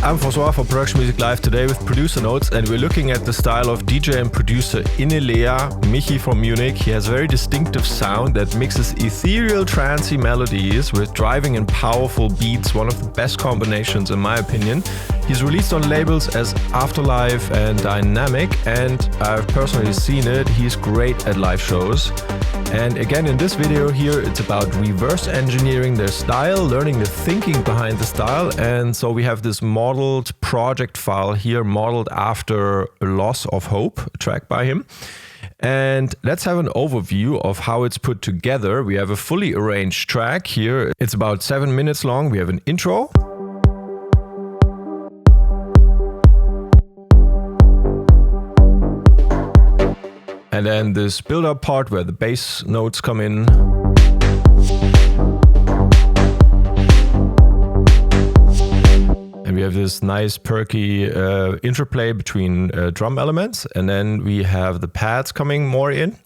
I'm Francois for Production Music Live today with Producer Notes, and we're looking at the style of DJ and producer Innellea, Michi from Munich. He has a very distinctive sound that mixes ethereal trancey melodies with driving and powerful beats, one of the best combinations in my opinion. He's released on labels as Afterlife and Dynamic, and I've personally seen it. He's great at live shows. And again, in this video here, it's about reverse engineering their style, learning the thinking behind the style. And so we have this modeled project file here, modeled after Loss of Hope, a track by him. And let's have an overview of how it's put together. We have a fully arranged track here. It's about 7 minutes long. We have an intro. And then this build-up part where the bass notes come in. And we have this nice perky interplay between drum elements. And then we have the pads coming more in.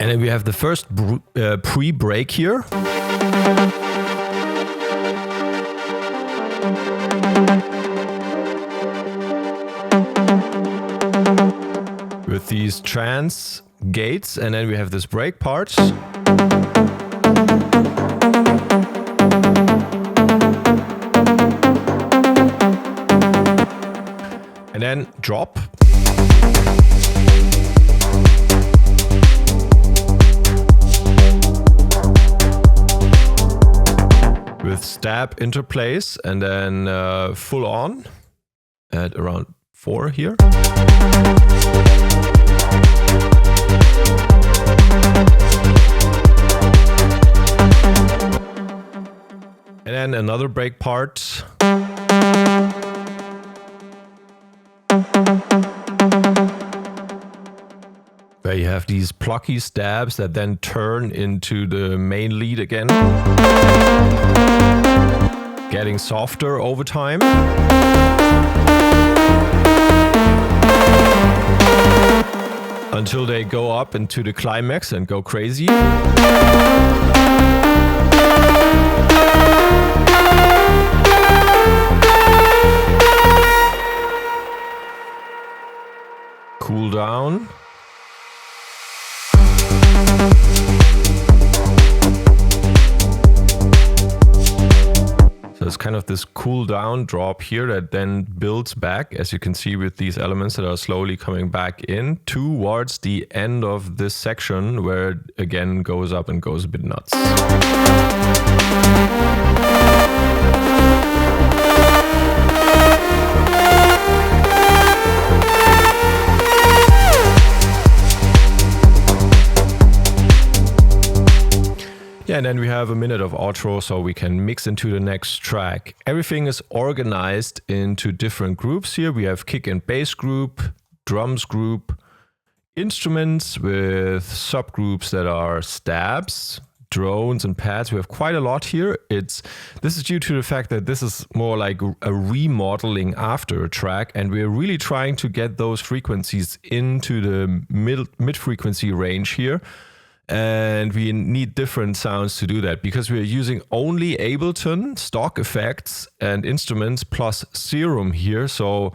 And then we have the first pre-break here. With these trance gates, and then we have this break part. And then drop. With stab interplays, and then full on at around 4 here. And then another break part. Where you have these plucky stabs that then turn into the main lead again. Getting softer over time. Until they go up into the climax and go crazy. Cool down. So it's kind of this cool down drop here that then builds back, as you can see with these elements that are slowly coming back in towards the end of this section where it again goes up and goes a bit nuts. Yeah, and then we have a minute of outro so we can mix into the next track. Everything is organized into different groups here. We have kick and bass group, drums group, instruments with subgroups that are stabs, drones and pads. We have quite a lot here. This is due to the fact that this is more like a remodeling after a track, and we're really trying to get those frequencies into the mid-frequency range here. And we need different sounds to do that because we're using only Ableton, stock effects and instruments plus Serum here. So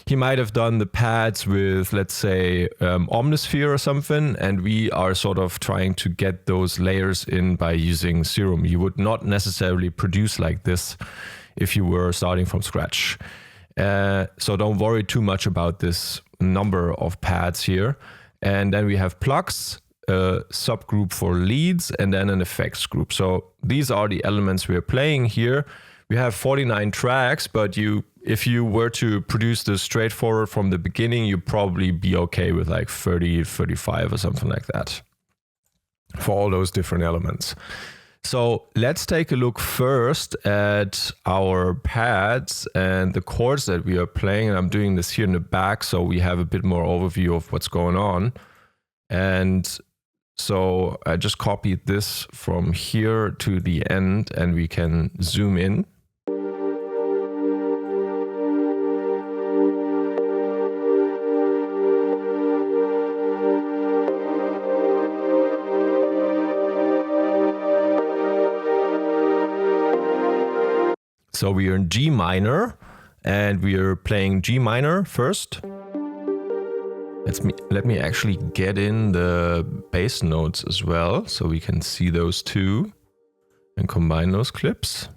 he might have done the pads with, let's say, Omnisphere or something, and we are sort of trying to get those layers in by using Serum. You would not necessarily produce like this if you were starting from scratch. So don't worry too much about this number of pads here. And then we have Plucks, a subgroup for leads, and then an effects group. So these are the elements we're playing here. We have 49 tracks, but if you were to produce this straightforward from the beginning, you'd probably be okay with like 30, 35 or something like that for all those different elements. So let's take a look first at our pads and the chords that we are playing. And I'm doing this here in the back so we have a bit more overview of what's going on. And so I just copied this from here to the end and we can zoom in. So we are in G minor and we are playing G minor first. Let me actually get in the bass notes as well so we can see those two and combine those clips.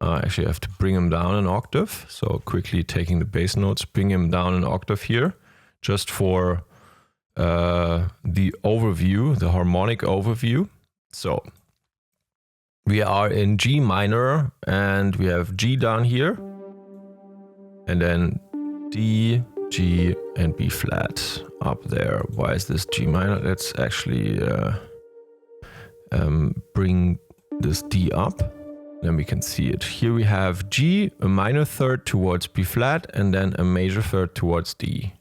Actually, I have to bring them down an octave. So quickly taking the bass notes, bring them down an octave here just for the overview, the harmonic overview. So we are in G minor and we have G down here and then D, G and B flat up there. Why is this G minor? Let's actually bring this D up, then we can see it. Here we have G, a minor third towards B flat and then a major third towards D.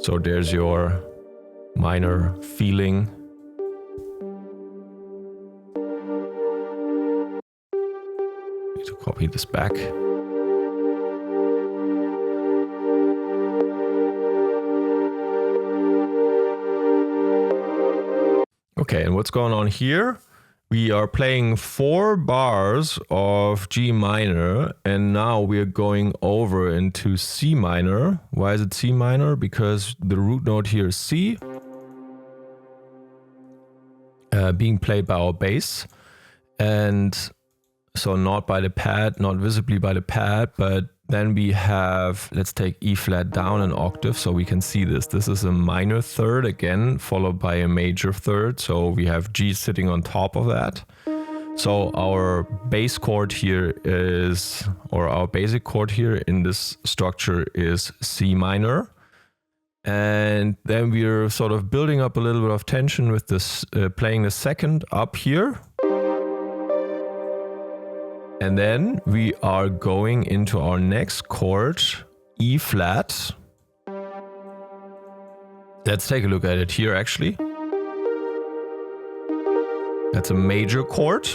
So there's your minor feeling. Need to copy this back. Okay, and what's going on here? We are playing 4 bars of G minor and now we are going over into C minor. Why is it C minor? Because the root note here is C, being played by our bass. And so not by the pad, not visibly by the pad, but then we have, let's take E flat down an octave so we can see this. This is a minor third again, followed by a major third. So we have G sitting on top of that. So our bass chord here is, or our basic chord here in this structure is C minor. And then we're sort of building up a little bit of tension with this, playing the second up here. And then we are going into our next chord, E flat. Let's take a look at it here actually. That's a major chord.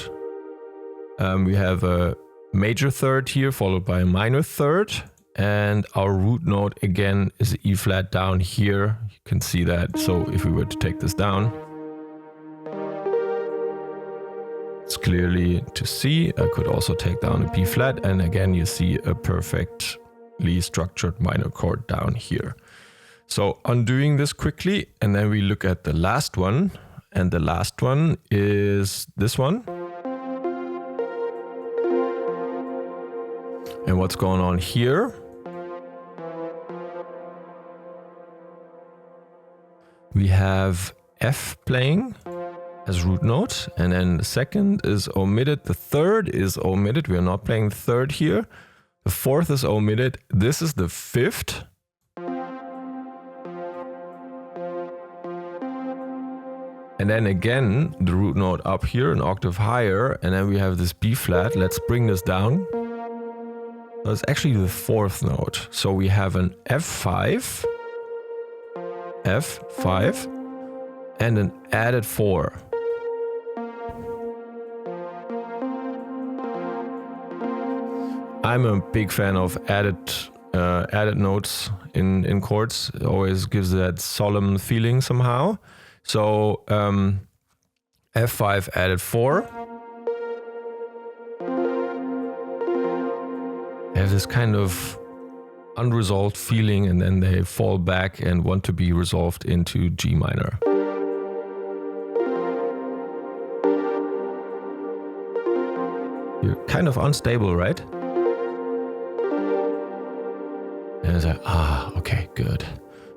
We have a major third here followed by a minor third. And our root note again is E flat down here. You can see that. So if we were to take this down, it's clearly to C. I could also take down a B flat and again you see a perfectly structured minor chord down here. So undoing this quickly and then we look at the last one, and the last one is this one. And what's going on here? We have F playing as root note, and then the second is omitted, the third is omitted, we are not playing the third here, the fourth is omitted, this is the fifth, and then again the root note up here an octave higher, and then we have this B flat. Let's bring this down. So it's actually the fourth note, so we have an F5, F5 and an added 4. I'm a big fan of added notes in chords. It always gives that solemn feeling somehow. So F5 added 4. They have this kind of unresolved feeling and then they fall back and want to be resolved into G minor. You're kind of unstable, right? And it's like, okay, good.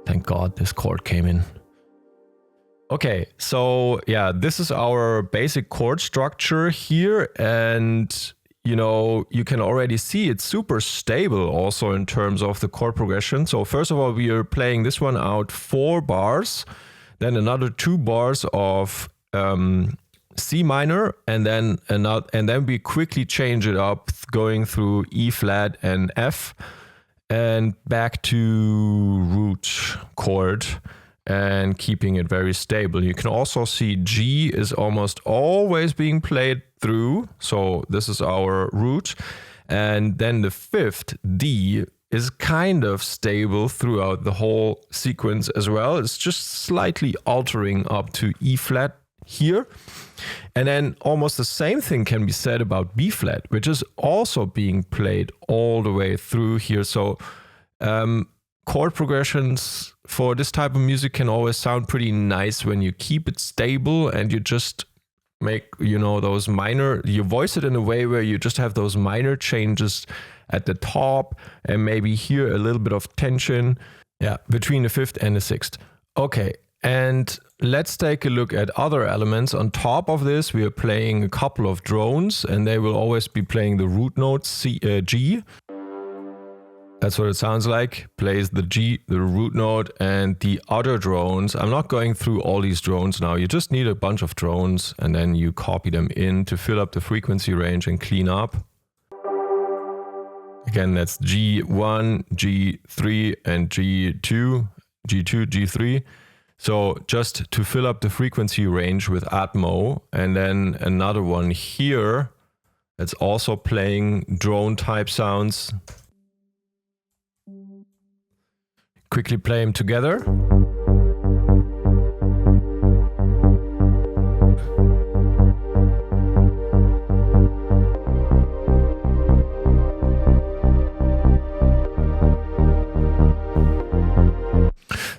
Thank God this chord came in. Okay, so yeah, this is our basic chord structure here, and you know, you can already see it's super stable also in terms of the chord progression. So first of all, we are playing this one out 4 bars, then another 2 bars of C minor, and then we quickly change it up, going through E flat and F, and back to root chord, and keeping it very stable. You can also see G is almost always being played through. So this is our root. And then the 5th, D, is kind of stable throughout the whole sequence as well. It's just slightly altering up to E flat here. And then almost the same thing can be said about B flat, which is also being played all the way through here. So chord progressions for this type of music can always sound pretty nice when you keep it stable and you just make, you know, those minor, you voice it in a way where you just have those minor changes at the top and maybe here a little bit of tension, yeah, between the fifth and the sixth. Okay, and let's take a look at other elements. On top of this, we are playing a couple of drones, and they will always be playing the root note G. That's what it sounds like. Plays the G, the root note, and the other drones. I'm not going through all these drones now. You just need a bunch of drones, and then you copy them in to fill up the frequency range and clean up. Again, that's G1, G3, and G2, G2, G3. So just to fill up the frequency range with Atmos, and then another one here that's also playing drone type sounds. Quickly play them together.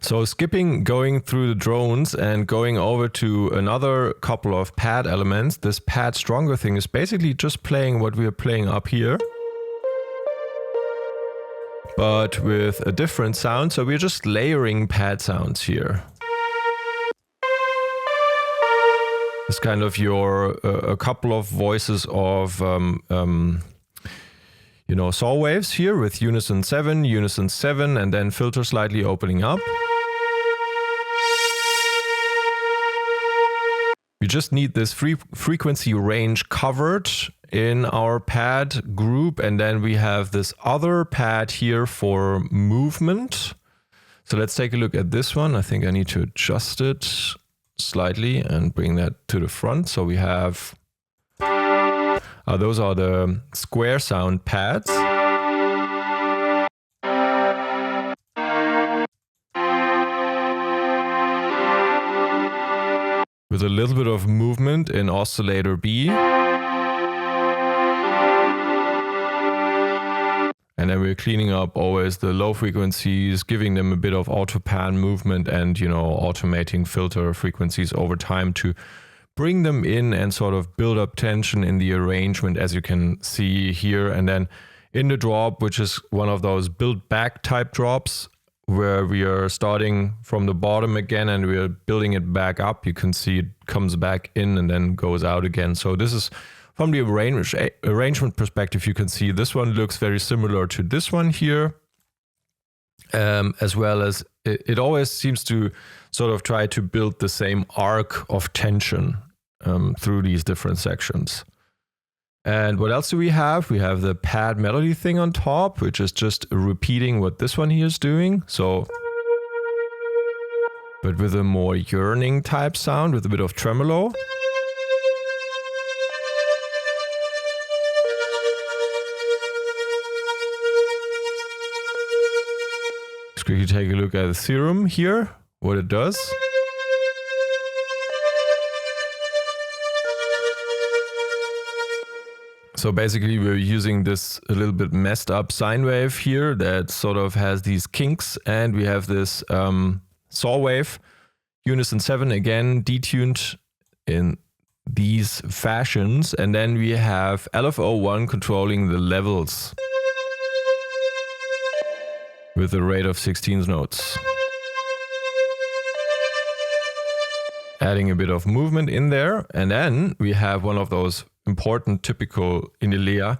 So skipping, going through the drones and going over to another couple of pad elements. This pad stronger thing is basically just playing what we are playing up here, but with a different sound. So we're just layering pad sounds here. It's kind of your a couple of voices of you know, saw waves here with unison 7, and then filter slightly opening up. We just need this frequency range covered in our pad group, and then we have this other pad here for movement. So let's take a look at this one. I think I need to adjust it slightly and bring that to the front. So we have those are the square sound pads. With a little bit of movement in oscillator B. And then we're cleaning up always the low frequencies, giving them a bit of auto pan movement and, you know, automating filter frequencies over time to bring them in and sort of build up tension in the arrangement, as you can see here. And then in the drop, which is one of those build back type drops, where we are starting from the bottom again and we are building it back up. You can see it comes back in and then goes out again. So this is from the arrangement perspective. You can see this one looks very similar to this one here, as well as it always seems to sort of try to build the same arc of tension through these different sections. And what else do we have? We have the pad melody thing on top, which is just repeating what this one here is doing. So, but with a more yearning type sound, with a bit of tremolo. Let's quickly take a look at the Serum here, what it does. So basically we're using this a little bit messed up sine wave here that sort of has these kinks, and we have this saw wave, unison 7 again, detuned in these fashions, and then we have LFO1 controlling the levels with a rate of 16 notes. Adding a bit of movement in there, and then we have one of those important typical Innellea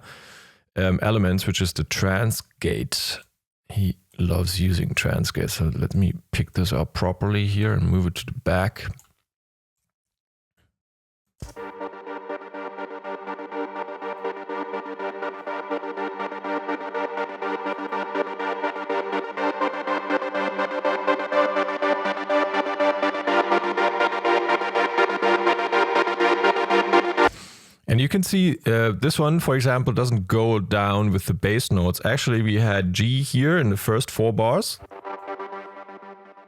elements, which is the Trance Gate. He loves using Trance Gate, so let me pick this up properly here and move it to the back. And you can see this one, for example, doesn't go down with the bass notes. Actually, we had G here in the first 4 bars.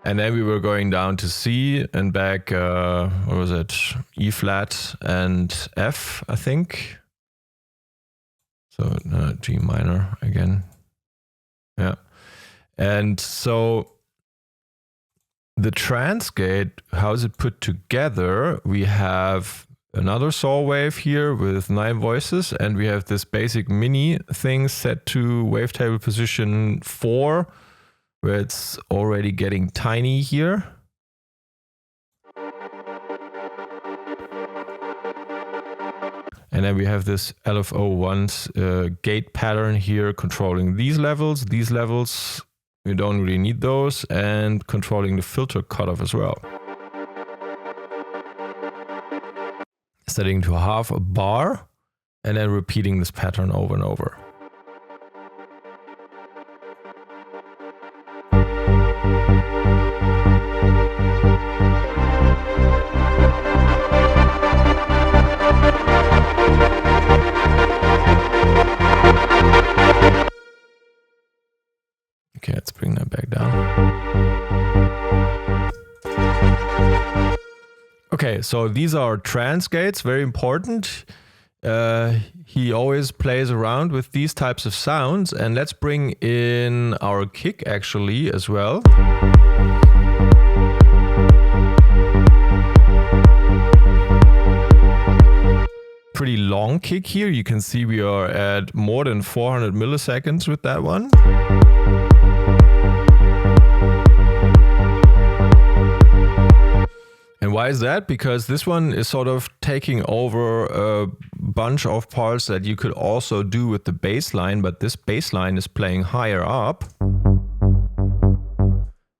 And then we were going down to C and back, what was it? E flat and F, I think. So G minor again. Yeah. And so the trance gate, how is it put together? We have another saw wave here with 9 voices, and we have this basic mini thing set to wavetable position 4, where it's already getting tiny here. And then we have this LFO1's gate pattern here controlling these levels. These levels, we don't really need those, and controlling the filter cutoff as well. Setting to half a bar and then repeating this pattern over and over. Okay, let's bring that back down. Okay, so these are trance gates, very important. He always plays around with these types of sounds, and let's bring in our kick actually as well. Pretty long kick here. You can see we are at more than 400 milliseconds with that one. And why is that? Because this one is sort of taking over a bunch of parts that you could also do with the bass line, but this bass line is playing higher up.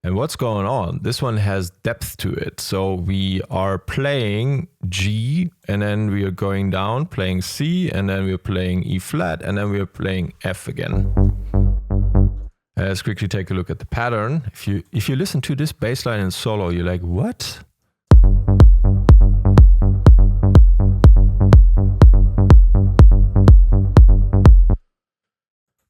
And what's going on? This one has depth to it. So we are playing G, and then we are going down, playing C, and then we're playing E flat, and then we're playing F again. Let's quickly take a look at the pattern. If you listen to this bass line in solo, you're like, what?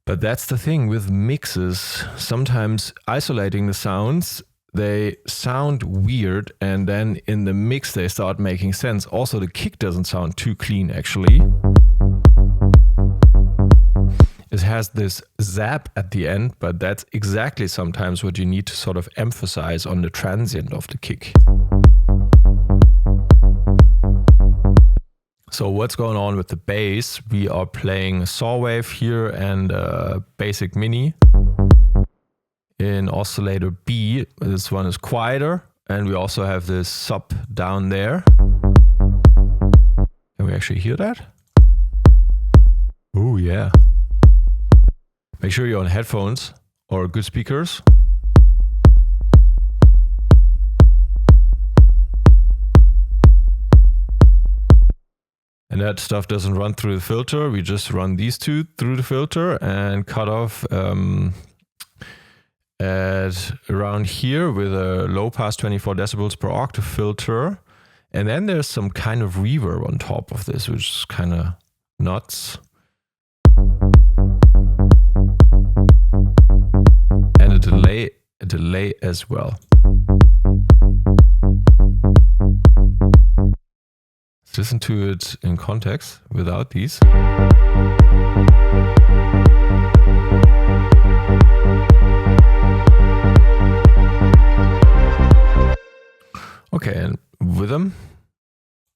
But that's the thing with mixes. Sometimes isolating the sounds, they sound weird, and then in the mix they start making sense. Also, the kick doesn't sound too clean actually. It has this zap at the end, but that's exactly sometimes what you need to sort of emphasize on the transient of the kick. So what's going on with the bass? We are playing a saw wave here and a basic mini in oscillator B. This one is quieter, and we also have this sub down there. Can we actually hear that? Oh yeah. Make sure you're on headphones or good speakers. And that stuff doesn't run through the filter. We just run these two through the filter and cut off at around here with a low pass 24 decibels per octave filter. And then there's some kind of reverb on top of this, which is kind of nuts. And a delay as well. Let's listen to it in context without these. Okay, and with them,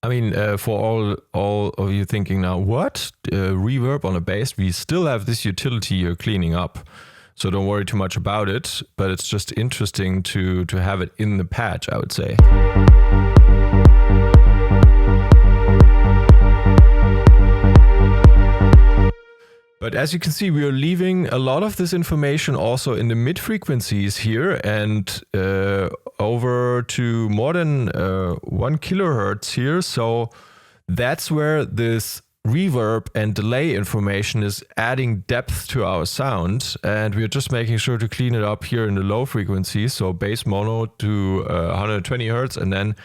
I mean, for all of you thinking now, what? Reverb on a bass? We still have this utility you're cleaning up. So don't worry too much about it, but it's just interesting to have it in the patch, I would say. But as you can see, we are leaving a lot of this information also in the mid frequencies here, and over to more than 1 kilohertz here. So that's where this reverb and delay information is adding depth to our sound, and we're just making sure to clean it up here in the low frequencies. So bass mono to 120 hertz, and then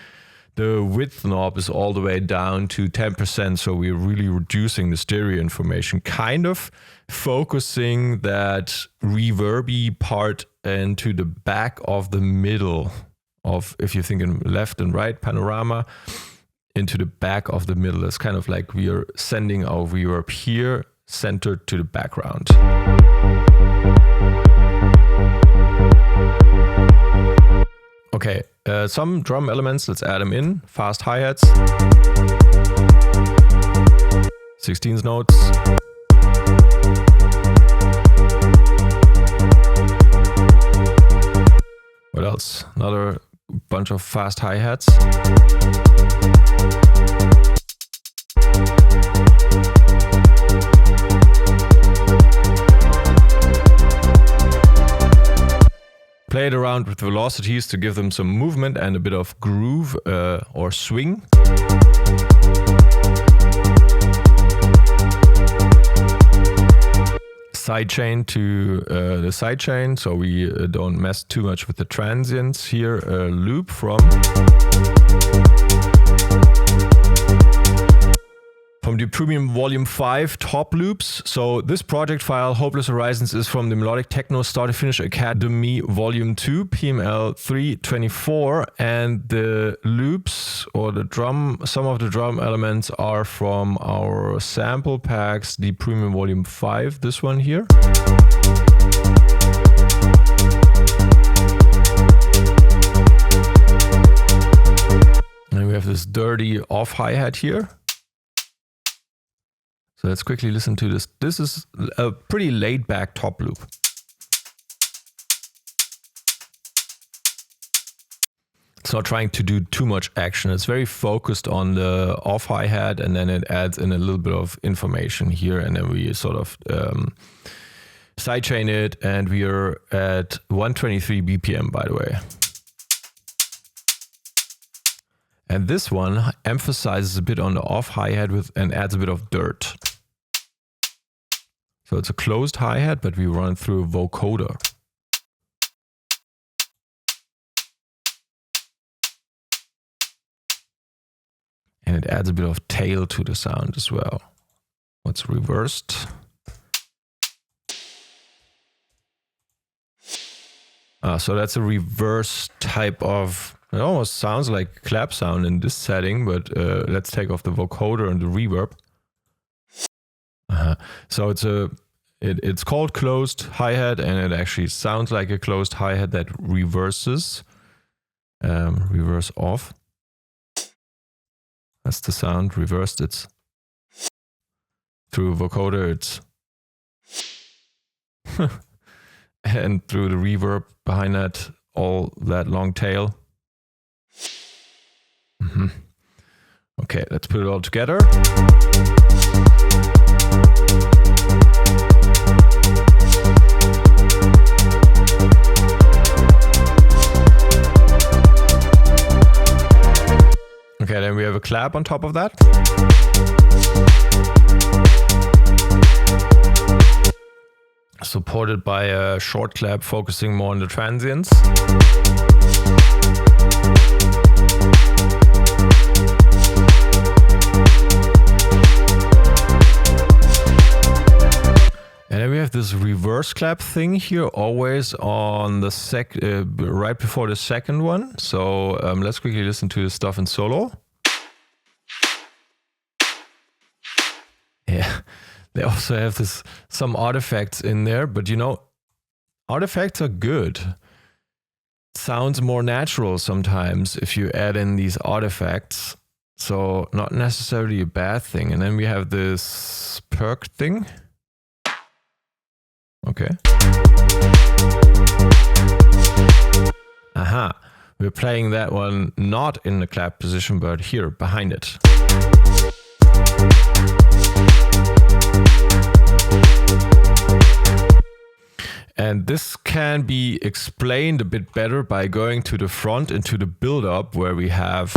The width knob is all the way down to 10%, so we're really reducing the stereo information, kind of focusing that reverby part into the back of the middle of, if you're thinking left and right panorama, into the back of the middle. It's kind of like we are sending our reverb here, centered to the background. Okay, some drum elements, let's add them in. Fast hi-hats, 16th notes. What else? Another bunch of fast hi-hats. Played around with velocities to give them some movement and a bit of groove or swing. Sidechain to the sidechain, so we don't mess too much with the transients here. A loop from the Premium Volume 5 top loops. So this project file, Hopeless Horizons, is from the Melodic Techno Start to Finish Academy Volume 2, PML 324, and the loops or the drum, some of the drum elements are from our sample packs, the Premium Volume 5, this one here. And we have this dirty off hi-hat here. So let's quickly listen to this. This is a pretty laid back top loop. It's not trying to do too much action. It's very focused on the off hi-hat, and then it adds in a little bit of information here, and then we sort of sidechain it, and we are at 123 BPM, by the way. And this one emphasizes a bit on the off hi-hat and adds a bit of dirt. So it's a closed hi-hat, but we run through a vocoder. And it adds a bit of tail to the sound as well. What's reversed? So that's a reverse type of, it almost sounds like clap sound in this setting, but let's take off the vocoder and the reverb. So it's called closed hi-hat, and it actually sounds like a closed hi-hat that reverses, reverse off. That's the sound. Reversed, it's through a vocoder, it's and through the reverb behind that, all that long tail. Okay, let's put it all together. Okay, then we have a clap on top of that. Supported by a short clap focusing more on the transients. And then we have this reverse clap thing here, always on the right before the second one. So let's quickly listen to this stuff in solo. Yeah, they also have some artifacts in there, but you know, artifacts are good. It sounds more natural sometimes if you add in these artifacts. So not necessarily a bad thing. And then we have this perk thing. Okay. Aha. We're playing that one not in the clap position, but here behind it. And this can be explained a bit better by going to the front into the build-up, where we have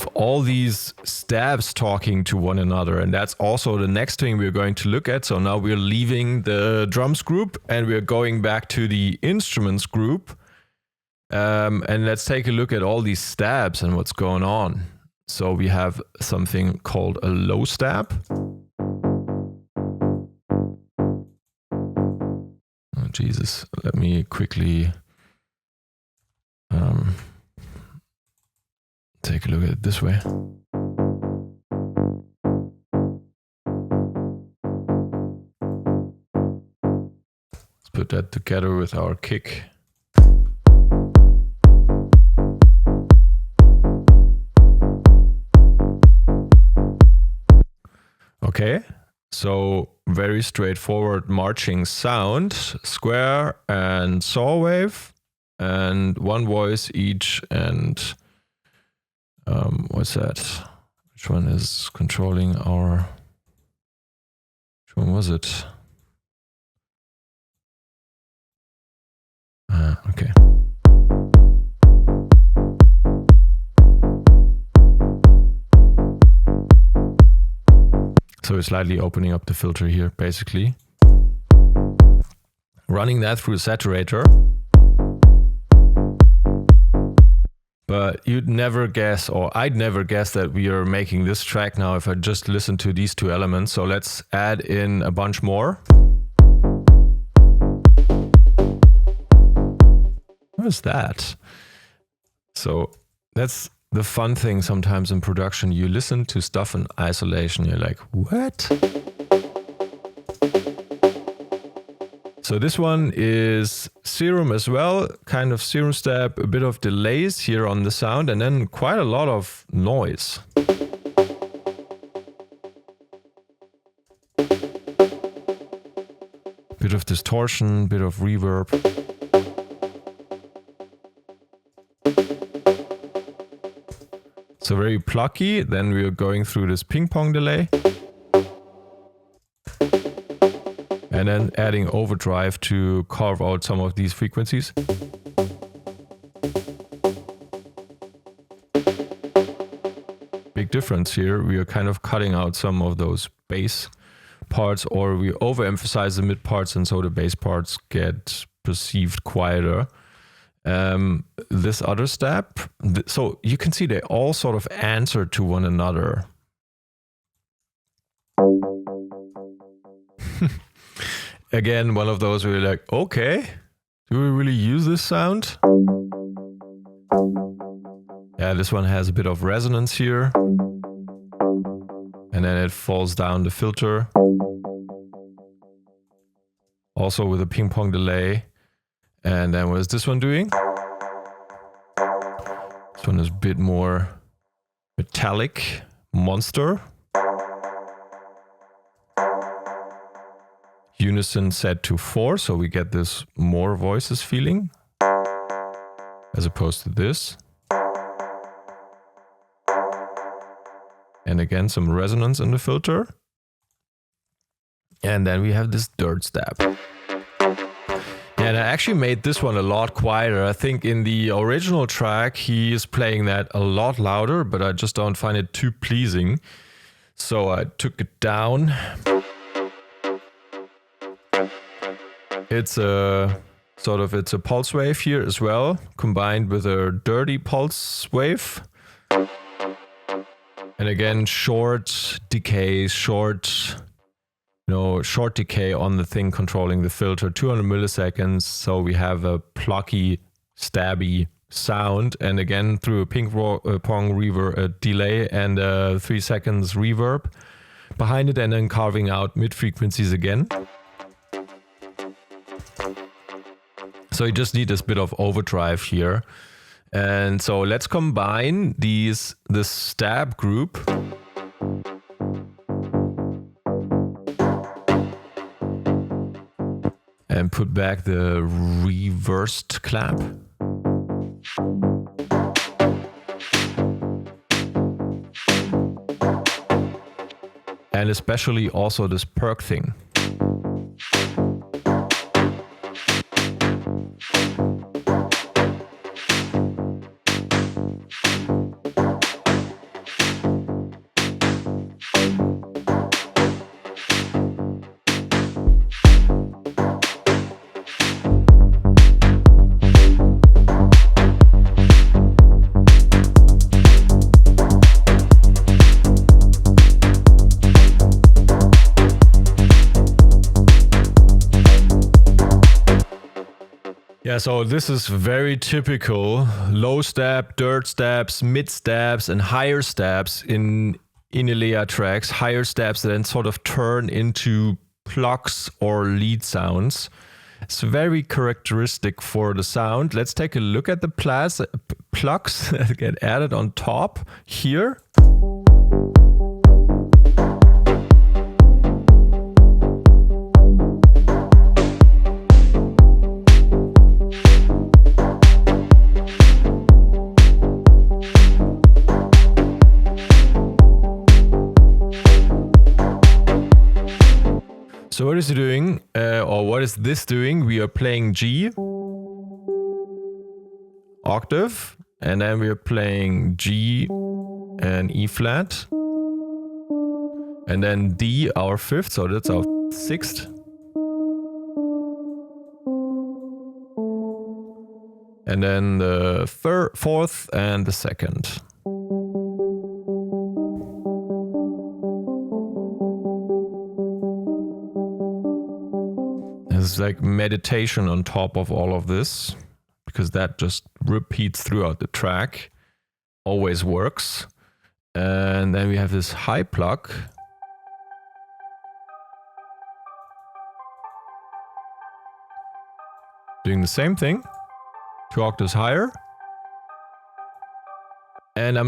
with all these stabs talking to one another. And that's also the next thing we're going to look at. So now we're leaving the drums group and we're going back to the instruments group. And let's take a look at all these stabs and what's going on. So we have something called a low stab. Oh, Jesus, let me quickly take a look at it this way. Let's put that together with our kick. Okay, so very straightforward marching sound, square and saw wave, and one voice each, and what's that? Which one is controlling our... Which one was it? Okay. So it's slightly opening up the filter here, basically. Running that through a saturator. But you'd never guess, or I'd never guess that we are making this track now if I just listen to these two elements. So let's add in a bunch more. What is that? So that's the fun thing sometimes in production. You listen to stuff in isolation, you're like, what? So this one is Serum as well, kind of Serum stab, a bit of delays here on the sound, and then quite a lot of noise. Bit of distortion, bit of reverb. So very plucky. Then we are going through this ping pong delay. And then adding overdrive to carve out some of these frequencies. Big difference here. We are kind of cutting out some of those bass parts, or we overemphasize the mid parts, and so the bass parts get perceived quieter. This other step, so you can see they all sort of answer to one another. Again, one of those where you're like, okay, do we really use this sound? Yeah, this one has a bit of resonance here. And then it falls down the filter. Also with a ping pong delay. And then what is this one doing? This one is a bit more metallic, monster. Unison set to 4, so we get this more voices feeling, as opposed to this. And again, some resonance in the filter. And then we have this dirt stab. Yeah, and I actually made this one a lot quieter. I think in the original track, he is playing that a lot louder, but I just don't find it too pleasing. So I took it down. It's a it's a pulse wave here as well, combined with a dirty pulse wave. And again, short decays, short decay on the thing controlling the filter, 200 milliseconds. So we have a plucky, stabby sound. And again, through a ping pong reverb, a delay and a 3 seconds reverb behind it, and then carving out mid frequencies again. So you just need this bit of overdrive here. And so let's combine this stab group. And put back the reversed clap. And especially also this perk thing. Yeah, so this is very typical low stab, dirt stabs, mid stabs, and higher stabs in Innellea tracks. Higher stabs that then sort of turn into plucks or lead sounds. It's very characteristic for the sound. Let's take a look at the plucks that get added on top here. So what is it doing, or what is this doing? We are playing G, octave, and then we are playing G and E flat, and then D, our fifth, so that's our sixth. And then the fourth and the second. It's like meditation on top of all of this, because that just repeats throughout the track, always works. And then we have this high pluck. Doing the same thing, 2 octaves higher. And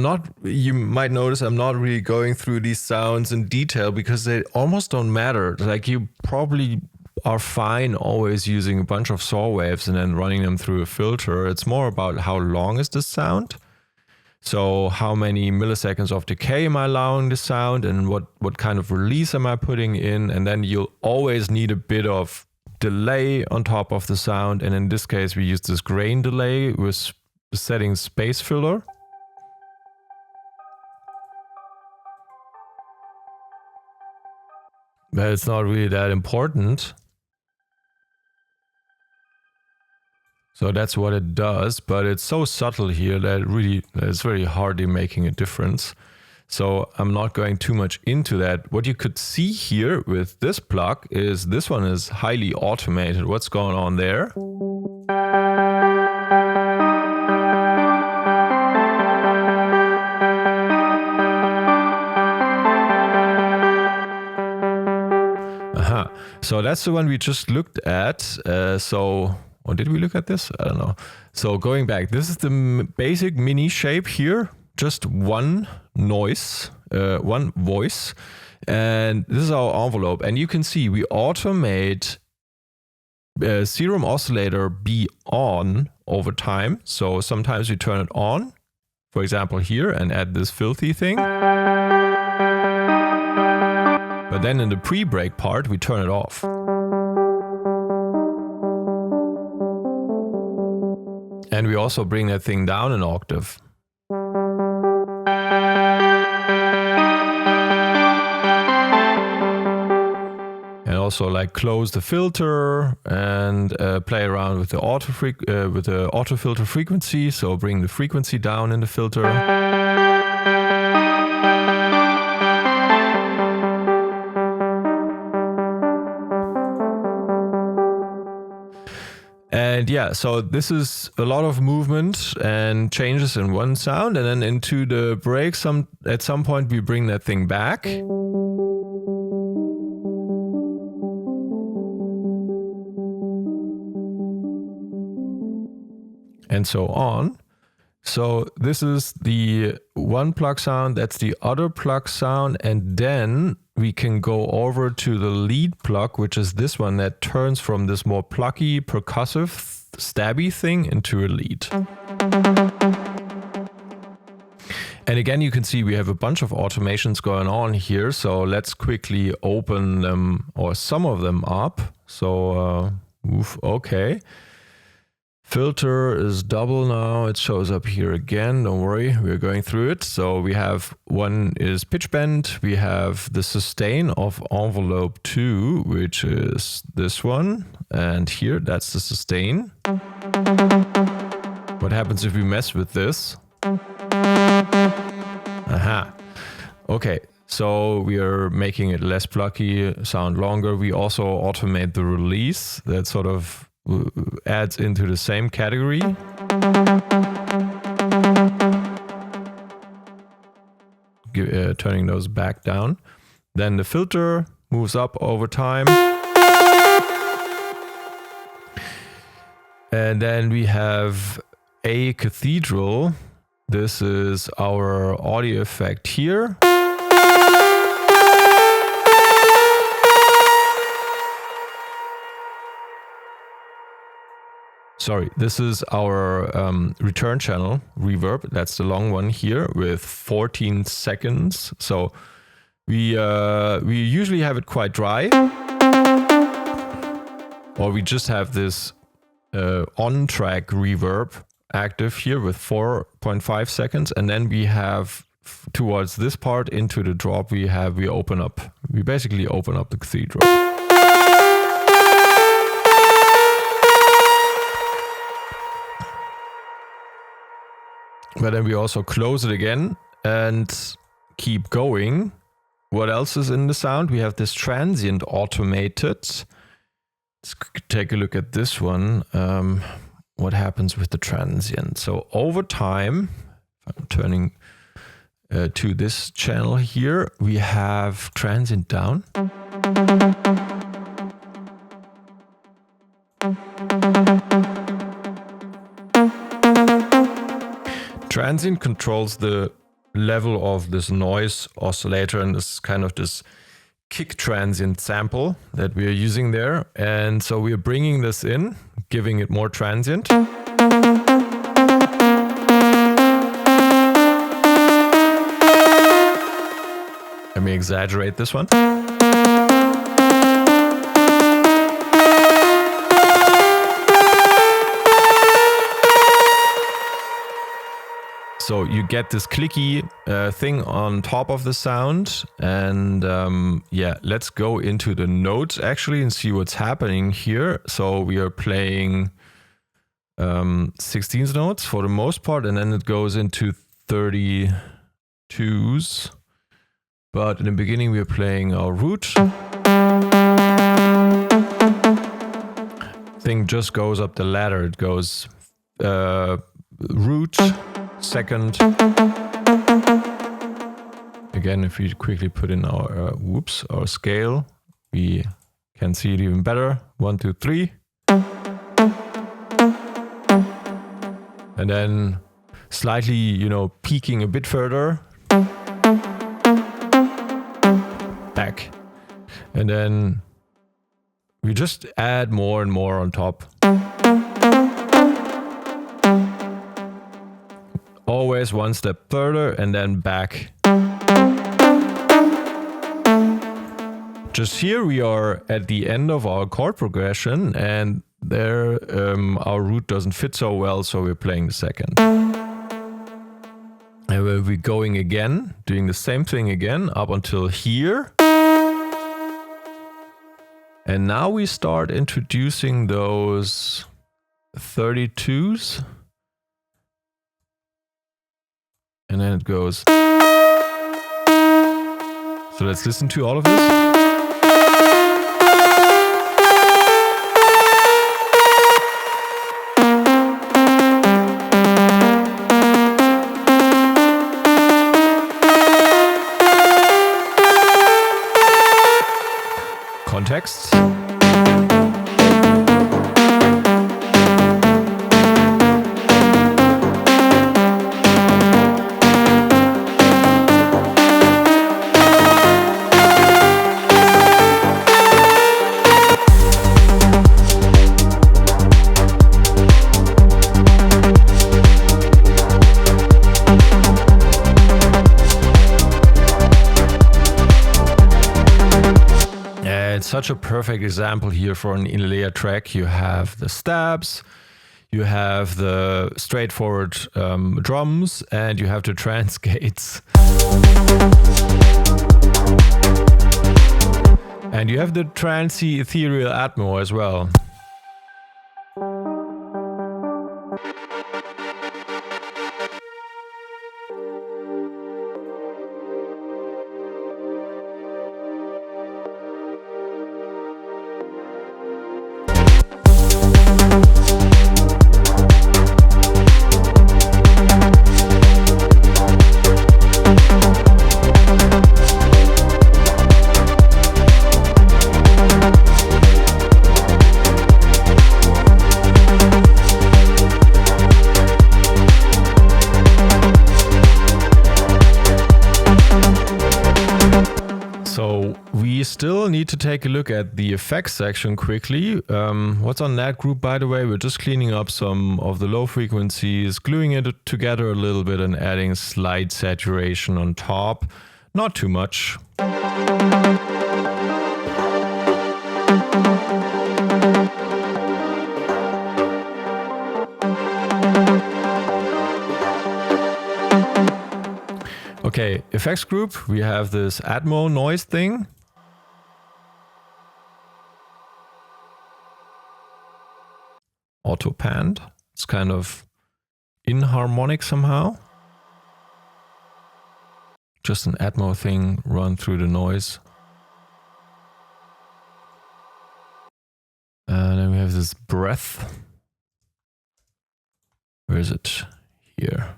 you might notice I'm not really going through these sounds in detail because they almost don't matter. Like, you probably are fine always using a bunch of saw waves and then running them through a filter. It's more about how long is the sound. So how many milliseconds of decay am I allowing the sound, and what kind of release am I putting in? And then you'll always need a bit of delay on top of the sound. And in this case, we use this grain delay with setting space filler. But it's not really that important. So that's what it does, but it's so subtle here that it's very hardly making a difference. So I'm not going too much into that. What you could see here with this plug is this one is highly automated. What's going on there? So that's the one we just looked at. Or did we look at this? I don't know. So going back, this is the basic mini shape here. Just one noise, one voice. And this is our envelope. And you can see we automate Serum oscillator be on over time. So sometimes we turn it on, for example here, and add this filthy thing. But then in the pre-break part, we turn it off. And we also bring that thing down an octave. And also like close the filter and play around with the auto filter frequency. So bring the frequency down in the filter. And yeah, so this is a lot of movement and changes in one sound, and then into the break, at some point we bring that thing back. And so on. So this is the one plug sound, that's the other plug sound, and then we can go over to the lead plug, which is this one that turns from this more plucky, percussive, stabby thing into a lead. And again, you can see we have a bunch of automations going on here. So let's quickly open them, or some of them, up. So, okay. Filter is double now. It shows up here again. Don't worry, we're going through it. So we have one is pitch bend. We have the sustain of envelope 2, which is this one. And here, that's the sustain. What happens if we mess with this? Aha. Okay, so we are making it less plucky, sound longer. We also automate the release. That sort of adds into the same category. Turning those back down. Then the filter moves up over time. And then we have a cathedral. This is our audio effect here. Sorry, this is our return channel reverb. That's the long one here with 14 seconds. So we usually have it quite dry, or we just have this on-track reverb active here with 4.5 seconds, and then we have towards this part into the drop we basically open up the cathedral. But then we also close it again and keep going. What else is in the sound? We have this transient automated. Let's take a look at this one. What happens with the transient? So over time, I'm turning to this channel here, we have transient down. Transient controls the level of this noise oscillator and this kind of this kick transient sample that we are using there. And so we are bringing this in, giving it more transient. Let me exaggerate this one. So you get this clicky thing on top of the sound, and yeah, let's go into the notes actually and see what's happening here. So we are playing 16th notes for the most part, and then it goes into 32s. But in the beginning we are playing our root. Thing just goes up the ladder. It goes root, second. Again, if we quickly put in our our scale, we can see it even better. 1, 2, 3. And then slightly, you know, peaking a bit further. Back. And then we just add more and more on top. Always one step further and then back. Just here we are at the end of our chord progression, and there our root doesn't fit so well, so we're playing the second. And we'll be going again, doing the same thing again up until here. And now we start introducing those 32s. And then it goes. So let's listen to all of this. Context. Such a perfect example here for an Innellea track. You have the stabs, you have the straightforward drums, and you have the trance gates. And you have the trancy ethereal Atmos as well. still need to take a look at the effects section quickly. What's on that group, by the way? We're just cleaning up some of the low frequencies, gluing it together a little bit and adding slight saturation on top. Not too much. Okay, effects group, we have this Atmos noise thing. Auto panned. It's kind of inharmonic somehow. Just an Atmos thing run through the noise. And then we have this breath. Where is it? Here.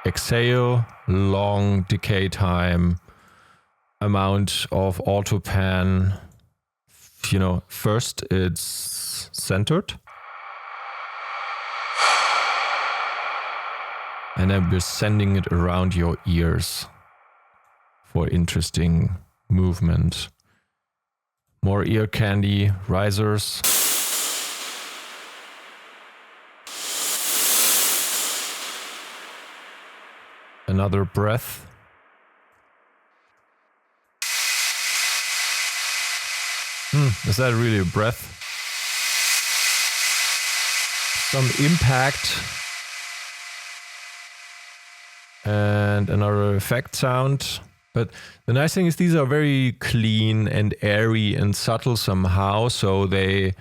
Exhale, long decay time, amount of auto pan. You know, first it's centered. And then we're sending it around your ears for interesting movement. More ear candy, risers. Another breath. Is that really a breath? Some impact. And another effect sound. But the nice thing is these are very clean and airy and subtle somehow, so they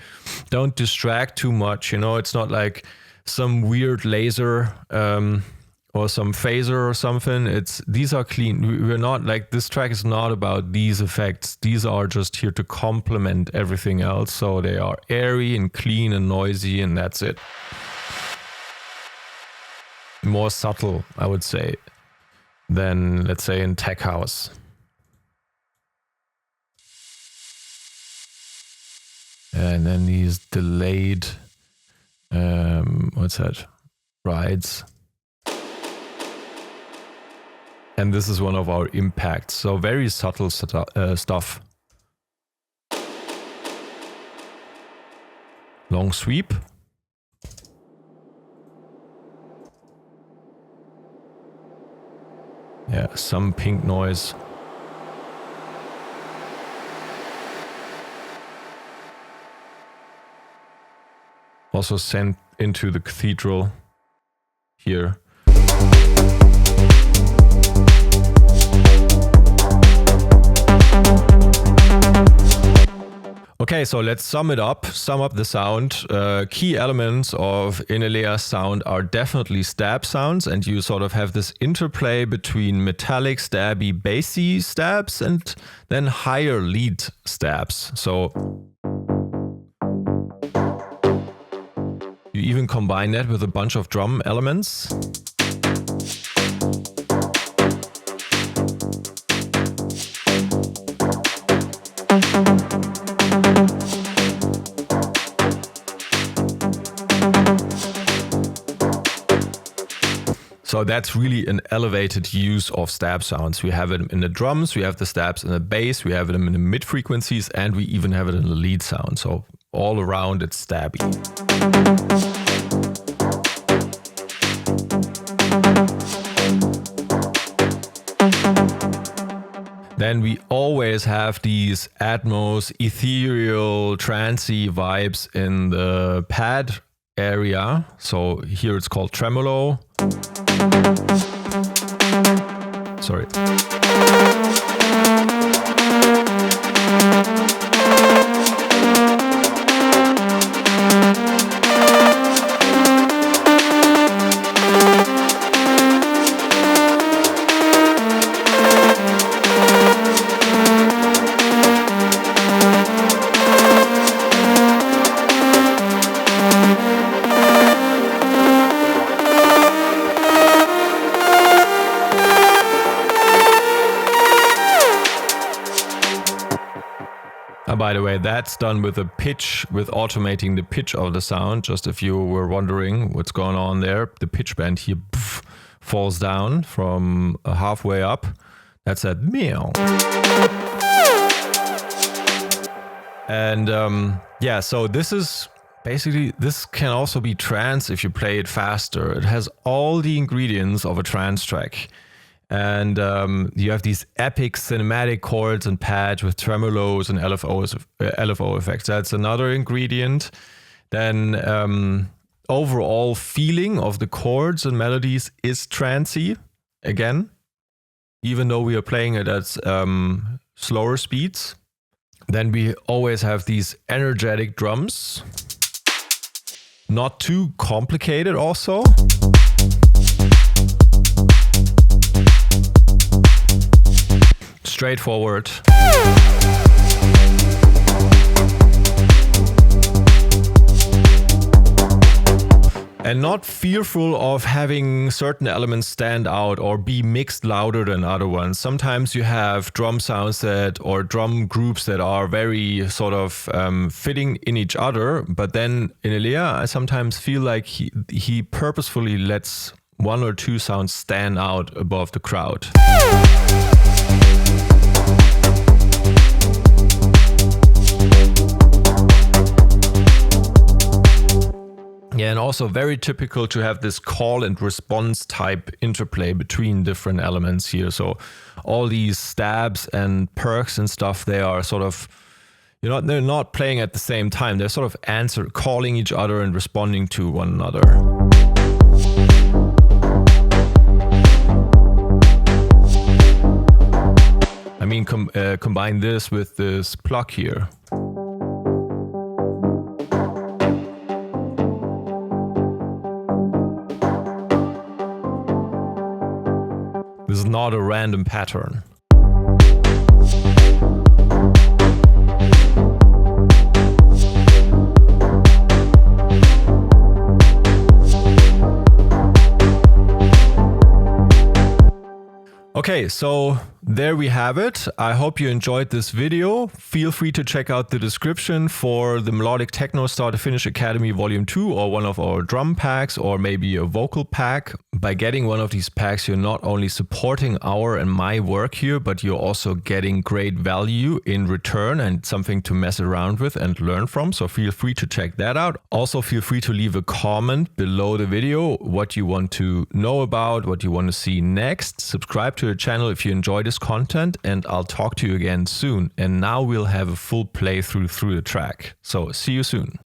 don't distract too much. You know, it's not like some weird laser or some phaser or something. These are clean. We're not like, this track is not about these effects. These are just here to complement everything else. So they are airy and clean and noisy, and that's it. More subtle, I would say, than, let's say, in tech house. And then these delayed, what's that? Rides. And this is one of our impacts. So very subtle stuff. Long sweep. Yeah, some pink noise. Also sent into the cathedral here. Okay, so let's sum up the sound. Key elements of Innellea sound are definitely stab sounds, and you sort of have this interplay between metallic, stabby, bassy stabs and then higher lead stabs. So you even combine that with a bunch of drum elements. So that's really an elevated use of stab sounds. We have it in the drums, we have the stabs in the bass, we have them in the mid frequencies, and we even have it in the lead sound. So all around it's stabby. Then we always have these Atmos, ethereal, trancy vibes in the pad area. So here it's called tremolo. Sorry. By the way, that's done with a pitch, with automating the pitch of the sound. Just if you were wondering what's going on there, the pitch bend here falls down from halfway up. That's at meow. And yeah, so this is basically, this can also be trance if you play it faster. It has all the ingredients of a trance track. And you have these epic cinematic chords and pads with tremolos and LFO effects. That's another ingredient. Then overall feeling of the chords and melodies is trancy, again, even though we are playing it at slower speeds. Then we always have these energetic drums. Not too complicated also. Straightforward. And not fearful of having certain elements stand out or be mixed louder than other ones. Sometimes you have drum sounds or drum groups that are very sort of fitting in each other. But then in Innellea, I sometimes feel like he purposefully lets one or two sounds stand out above the crowd. Yeah, and also very typical to have this call and response type interplay between different elements here. So all these stabs and perks and stuff, they are sort of, they're not playing at the same time. They're sort of calling each other and responding to one another. I mean, combine this with this pluck here. This is not a random pattern. Okay, so there we have it. I hope you enjoyed this video. Feel free to check out the description for the Melodic Techno Start to Finish Academy Volume 2 or one of our drum packs or maybe a vocal pack. By getting one of these packs, you're not only supporting our and my work here, but you're also getting great value in return and something to mess around with and learn from. So feel free to check that out. Also, feel free to leave a comment below the video, what you want to know about, what you want to see next. Subscribe to the channel if you enjoy this content, and I'll talk to you again soon. And now we'll have a full playthrough through the track. So see you soon.